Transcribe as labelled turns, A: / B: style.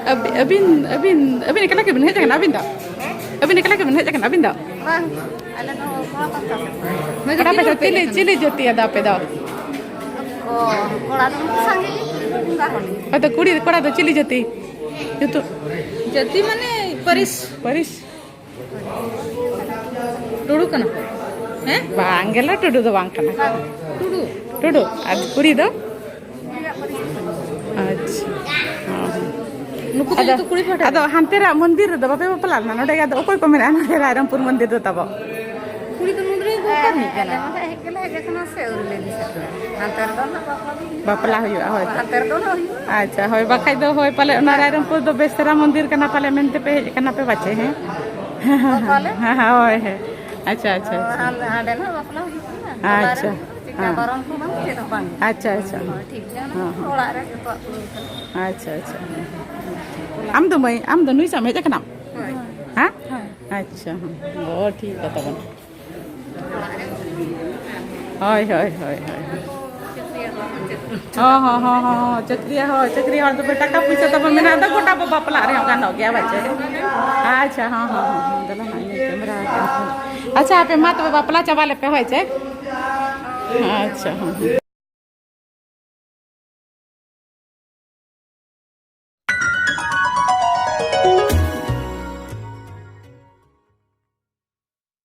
A: Abin ni laki benih jangan abin tak? Abin ni laki benih jangan abin tak?
B: Bang, ada no apa?
A: Kenapa cili joti ada apa dah?
B: Oh, kola tu sangat enggak honi.
A: Atau kuri kola tu cili joti? Itu
B: Jadi mana Paris? Dulu kan?
A: Bangela tudu tu bang kana. Tudu. Ad kuri tu? Acha.
B: Nuku tu kuri photo.
A: Ado hantera mandir tu bape bapala na node ado okoi ko mera na Rairampur mandir tu tabo.
B: Kuri tu mudre bukan ni kan? Hekela hekena se urle di sana. Hantar tu na
A: Bapala huyu hoy.
B: hantar tu na.
A: Acha hoy bakai do hoy pale na Rairampur do bestera mandir kana pale mente pe kana pe bache hai.
B: Pale?
A: Ha hoy hai. Acha.
B: Ada na bapla.
A: Acha.
B: Barang tu bang kita bang.
A: Acha.
B: ठीक है ना Cola रे तो
A: Acha. Am do nui sampai kenam. Ha? Acha. Oh ठीक है तब. Hoy. Oh, Chakriya और तो बेटा का पीछे तब मेरा तो गोटा बापला रे हम हो गया बच्चे. अच्छा हां दला ना कैमरा. अच्छा पे मात बापला चवाले पे होय छे. अच्छा हां